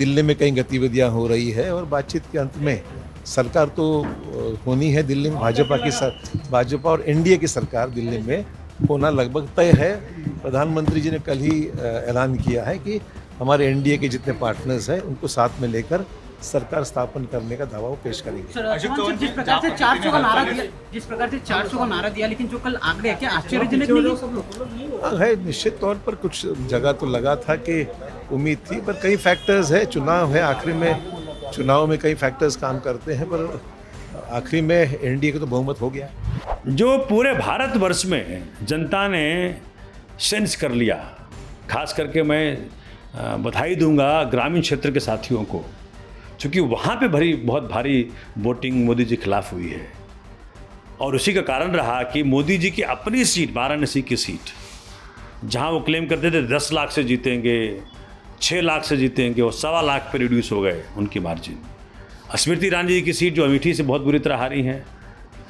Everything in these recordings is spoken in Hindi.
दिल्ली में कई गतिविधियां हो रही है और बातचीत के अंत में सरकार तो होनी है दिल्ली में, भाजपा और एनडीए की सरकार दिल्ली में होना लगभग तय है। प्रधानमंत्री जी ने कल ही ऐलान किया है कि हमारे एनडीए के जितने पार्टनर्स हैं उनको साथ में लेकर सरकार स्थापन करने का दावा वो पेश करेंगे। जिस प्रकार से 400 का नारा दिया, लेकिन जो कल आंकड़े है, क्या आश्चर्यजनक नहीं है? निश्चित तौर पर कुछ जगह तो लगा था कि उम्मीद थी, पर कई फैक्टर्स है, चुनाव है, आखिरी में चुनाव में कई फैक्टर्स काम करते हैं, पर आखिरी में एनडीए का तो बहुमत हो गया। जो पूरे भारतवर्ष में जनता ने सेंस कर लिया, खास करके मैं बधाई दूंगा ग्रामीण क्षेत्र के साथियों को, क्योंकि वहाँ पे बहुत भारी वोटिंग मोदी जी खिलाफ हुई है। और उसी का कारण रहा कि मोदी जी की अपनी सीट, वाराणसी की सीट, जहाँ वो क्लेम करते थे 10 लाख से जीतेंगे, 6 लाख से जीतेंगे, वो 1.25 लाख पे रिड्यूस हो गए उनकी मार्जिन। स्मृति ईरानी जी की सीट जो अमेठी से बहुत बुरी तरह हारी हैं,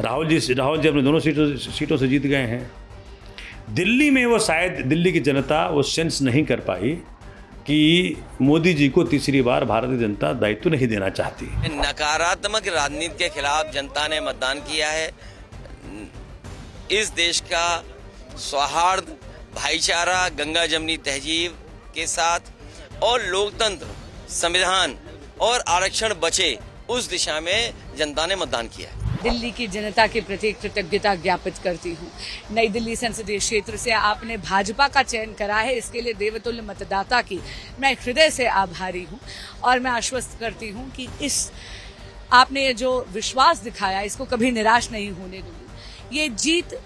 राहुल जी अपने दोनों सीटों से जीत गए हैं। दिल्ली में वो शायद दिल्ली की जनता वो सेंस नहीं कर पाई कि मोदी जी को तीसरी बार भारतीय जनता दायित्व नहीं देना चाहती। नकारात्मक राजनीति के खिलाफ जनता ने मतदान किया है। इस देश का सौहार्द, भाईचारा, गंगा जमनी तहजीब के साथ और लोकतंत्र, संविधान और आरक्षण बचे, उस दिशा में जनता ने मतदान किया है। दिल्ली की जनता के प्रति कृतज्ञता ज्ञापित करती हूँ। नई दिल्ली संसदीय क्षेत्र से आपने भाजपा का चयन करा है, इसके लिए देवतुल्य मतदाता की मैं हृदय से आभारी हूँ। और मैं आश्वस्त करती हूँ कि आपने ये जो विश्वास दिखाया, इसको कभी निराश नहीं होने दूंगी। ये जीत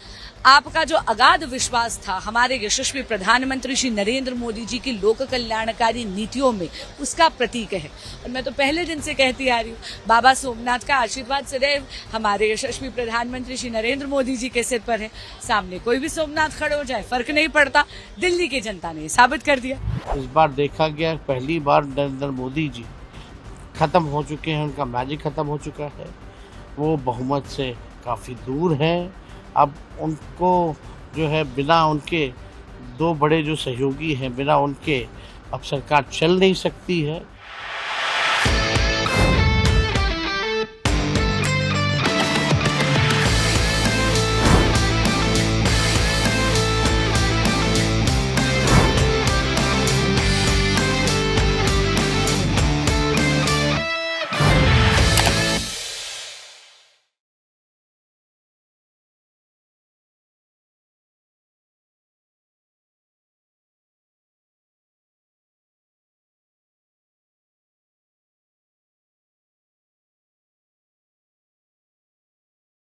आपका जो अगाध विश्वास था हमारे यशस्वी प्रधानमंत्री श्री नरेंद्र मोदी जी की लोक कल्याणकारी नीतियों में, उसका प्रतीक है। और मैं तो पहले दिन से कहती आ रही हूँ, बाबा सोमनाथ का आशीर्वाद सदैव हमारे यशस्वी प्रधानमंत्री श्री नरेंद्र मोदी जी के सिर पर है। सामने कोई भी सोमनाथ खड़े हो जाए, फर्क नहीं पड़ता। दिल्ली की जनता ने साबित कर दिया। इस बार देखा गया, पहली बार नरेंद्र मोदी जी खत्म हो चुके हैं, उनका मैजिक खत्म हो चुका है, वो बहुमत से काफ़ी दूर है। अब उनको जो है बिना उनके 2 बड़े जो सहयोगी हैं, बिना उनके अब सरकार चल नहीं सकती है।